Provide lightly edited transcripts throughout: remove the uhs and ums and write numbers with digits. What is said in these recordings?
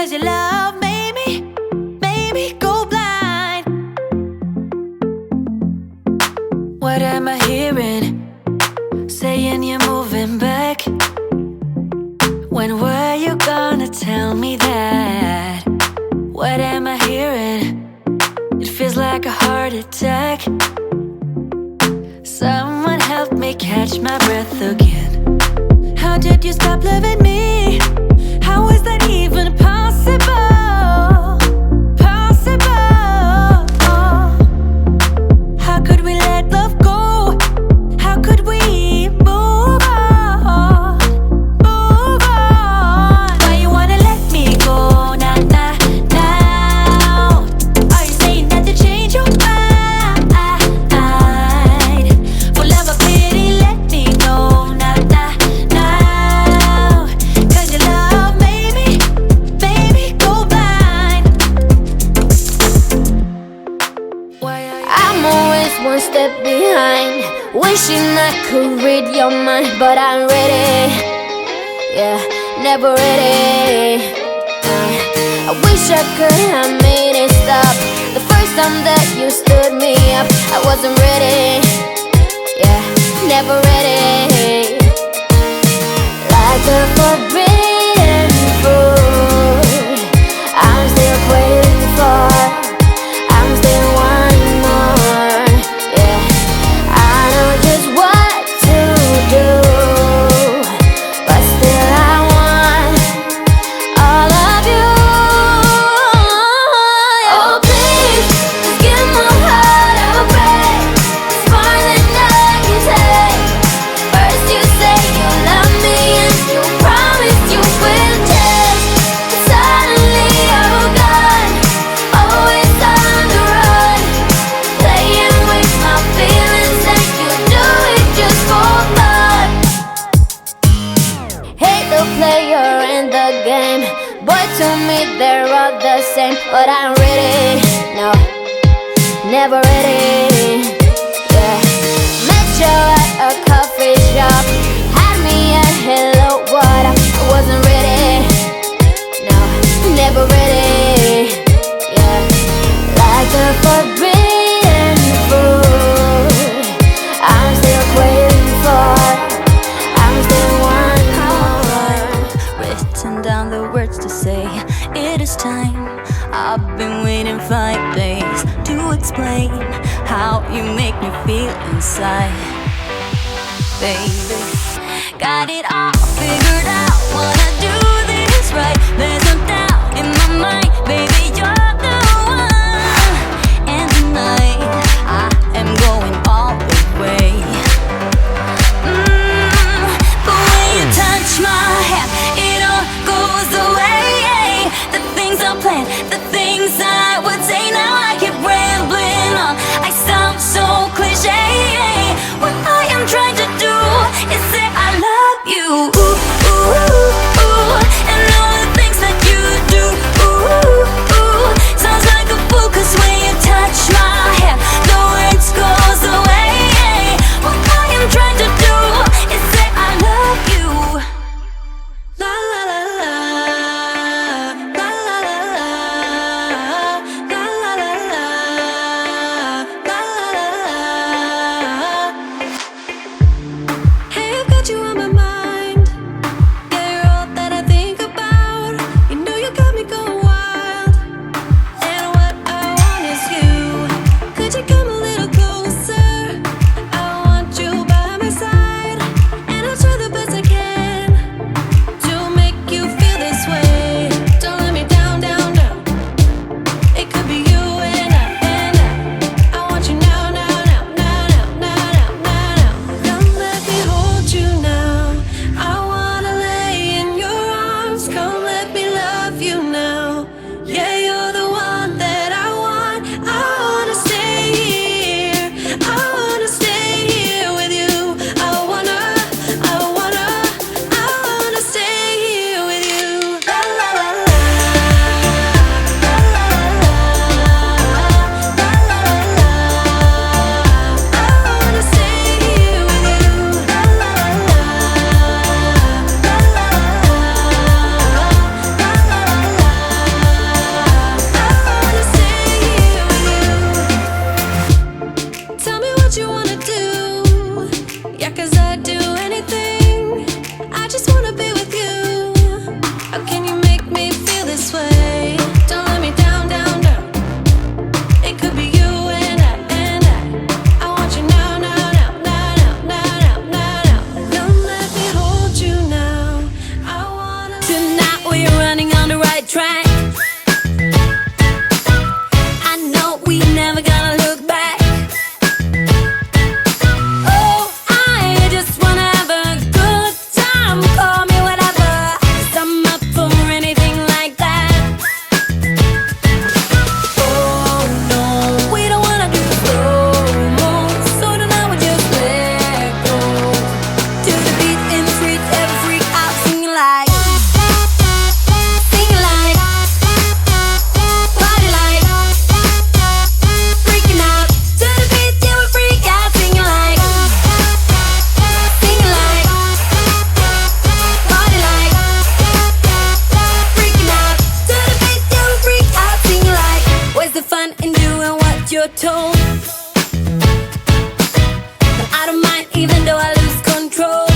'Cause your love made me go blind. What am I hearing? Saying you're moving back. When were you gonna tell me that? What am I hearing? It feels like a heart attack. Someone help me catch my breath again. How did you stop loving me? How is that even possible? Possible. How could we let love go? How could we move on? Move on. Why you wanna let me go? Nah, nah, now. Are you saying that to change your mind? For love or pity, let me go. Nah, nah, now. 'Cause your love made me go blind. Why are you I'm always one step behind, wishing I could read your mind, but I'm ready. Yeah, never ready. I wish I could have made it stop. The first time that you stood me up, I wasn't ready. Yeah, never ready. Like the forbidden fruit, I'm still waiting for. I'm still wanting more. Yeah, I know just what to do, but still I want all of you. Oh please, just give my heart a break. It's more than I can take. First you say you love me and you promise you will change, but suddenly you're gone, always on the run, playing with my feelings and you do it just for fun. Hate the player in the game, but to me they're all the same. But I'm ready, no, never ready. Yeah, met you at a coffee shop, had me at hello, what up? I wasn't ready, no, never ready. Yeah, like the forbidden fruit, I'm still waiting for. I'm still wanting more. written down the words to say? It is time. I've been waiting 5 days to explain how you make me feel inside. Baby, got it all figured out. Wanna do this right. There's no doubt in my mind. Baby, you're the one. And tonight I am going all the way. The way you touch my hand, it all goes away. The things I planned, the things I would say. Now I keep rambling on. I sound so cliche. What I am trying to do is say I love you. Ooh, ooh, ooh, ooh. And all the things that you do. Ooh, ooh, ooh. Sounds like a fool 'cause when you touch my hand, the words goes away. What I am trying to do is say I love you. La la la la, la la la la. track. I know we never gonna look back. Oh, I just wanna have a good time. Call me whatever, 'cause I'm up for anything like that. Oh no, we don't wanna do slow-mo, so tonight we just let go. To the beat in the street, every freak out singing like, singing like, party like, freaking out. To the beat, yeah, we freak out singing like, singing like, party like, freaking out. To the beat, yeah, we freak out singing like. Where's the fun in doing what you're told? But I don't mind even though I lose control.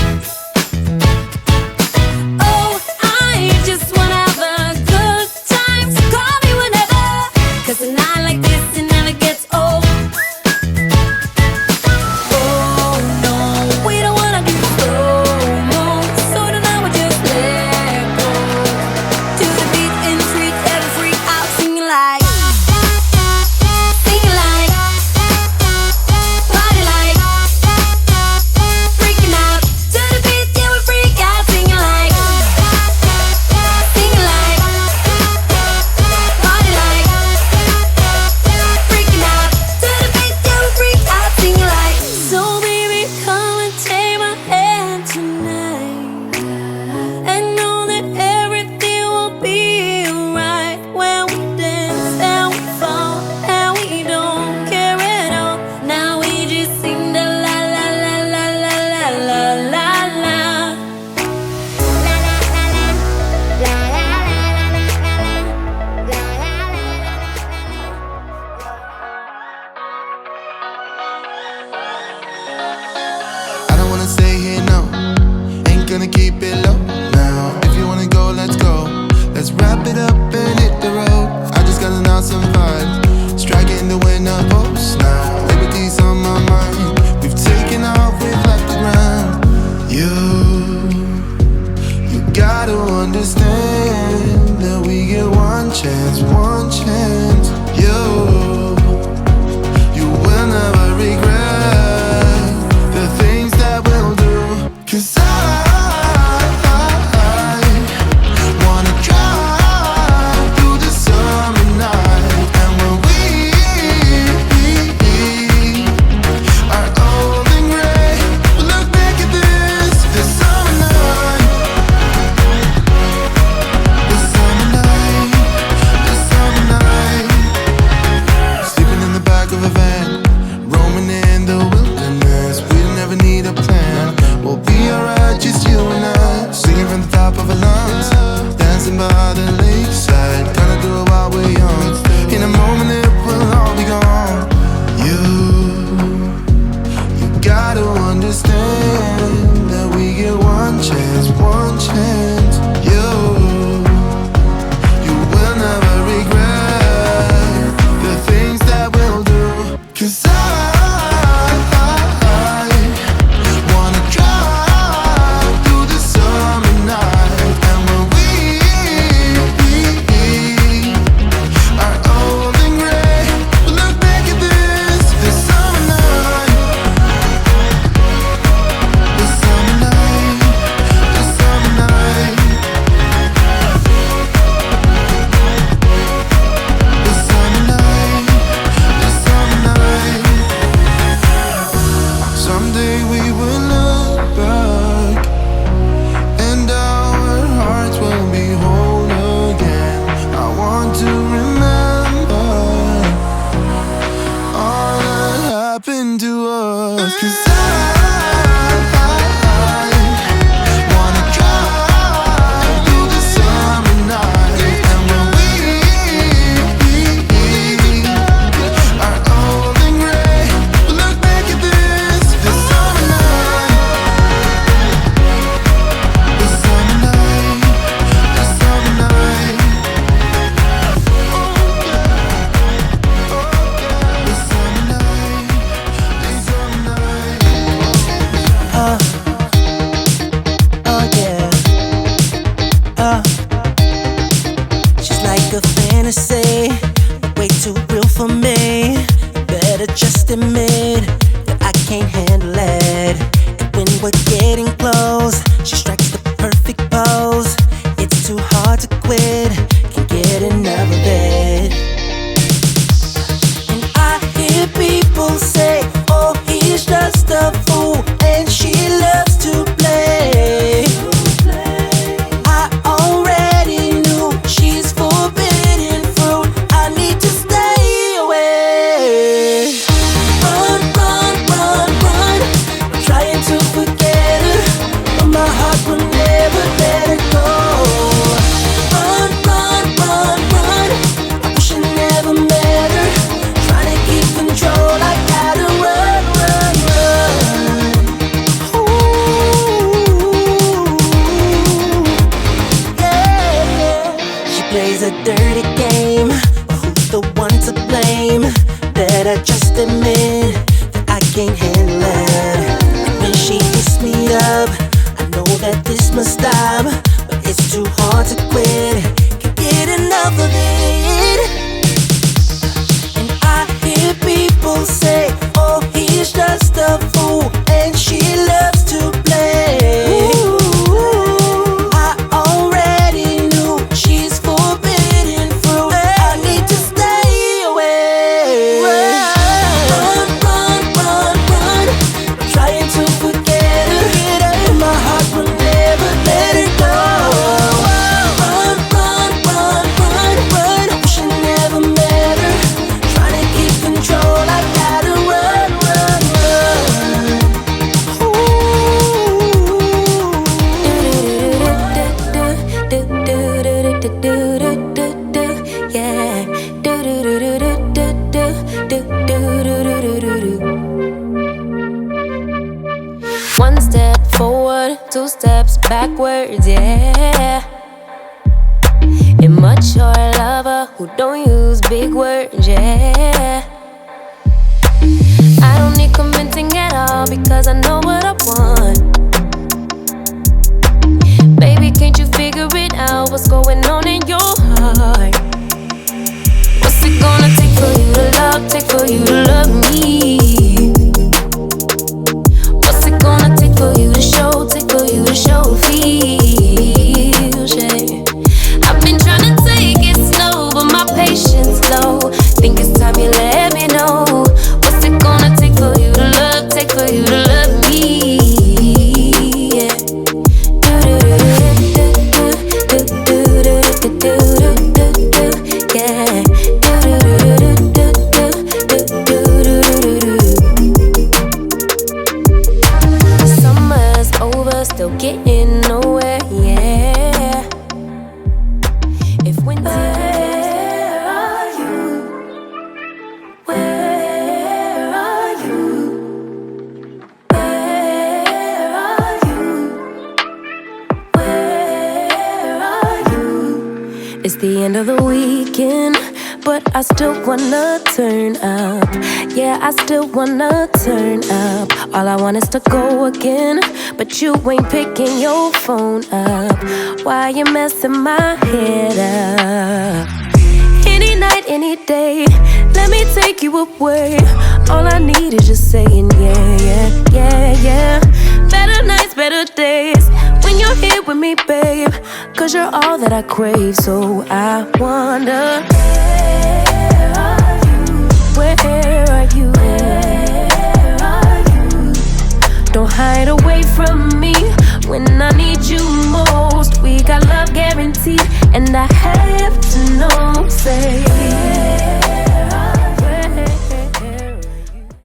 Oh, I just wanna have a good time, so call me whenever, 'cause a night like this, it never gets old. Oh no, we don't wanna do slow-mo, so tonight we just let go. To the beat in the street, every freak out singing like, singing like, party like, freaking out. To the beat, yeah, we freak out singing like, singing like, party like, freaking out. To the beat, yeah, we freak out singing like. So baby, come and take my hand tonight, and know that everything will be alright when we dance and we fall and we don't care at all. Now we just sing the la la la la la la la la la. I don't wanna stay here, no. Ain't gonna keep it low now. If you wanna go, let's go. Let's wrap it up and hit the road. I just got an awesome vibe, striking the winner post now. Liberty's on my mind. We've taken off, we've left the ground. You gotta understand that we get one chance, one chance. You will never regret the things that we'll do. 'Cause I wanna drive through the summer night. And when we are old and gray, we'll look back at this summer night. This summer night, this summer night. Sleeping in the back of a van, roaming in the wilderness. We never need a plan. We'll be alright, just you and I. Singing from the top of our lungs, dancing by the lakeside. Gonna do it while we're young. In a moment it will all be gone. You gotta understand that we get one chance, one chance. You will never regret the things that we'll do. 'Cause I wanna drive through the summer night. And when we are old and gray, like a fantasy, way too real for me. You better just admit that I can't handle it. And when we're getting close, she strikes the perfect pose. It's too hard to quit, can't get enough of it. And I hear people say, oh, he's just a fool, and she loves to play. I already knew she's forbidden fruit. I need to stay away. Run, run, run, run. I'm trying to forget her, but my heart will never let her go. Run, run, run, run. I wish I never met her. Trying to keep control, I gotta run, run, run. Ooh, yeah. She plays a dirty game, but who's the one to blame? Better just admit that I can't handle it. And when she hits me up, I know that this must stop, but it's too hard to quit. Can't get enough of it. And I hear people say, oh, he's just a fool, and she loves to play. I already knew she's forbidden fruit. I need to stay away. Run, run, run, run. I'm trying to forget her, but my heart will never let her go. Run, run, run, run, run. I wish I never met her. Trying to keep control, I gotta run, run, run. Yeah. One step forward, two steps backwards, yeah. Immature lover who don't use big words, yeah. I don't need convincing at all because I know what I want. Baby, can't you figure it out? What's going on in your heart? What's it gonna take for you to love, take for you to love me? What's it gonna take for you to show, take for you to show feels, yeah. I've been trying to take it slow, but my patience low. Think it's time you let me know. What's it gonna take for you to love, take for you to love me? Yeah. Yeah. Summer's over, still getting nowhere, yeah. If winter, where are you? Where are you? Where are you? Where are you? It's the end of the weekend, but I still wanna turn up. Yeah, I still wanna turn up. All I want is to go again, but you ain't picking your phone up. Why you messing my head up? Any night, any day, let me take you away. All I need is just saying yeah, yeah, yeah, yeah. Better nights, better days, when you're here with me, babe. Cause you're all that I crave, so I wonder, where are you? Where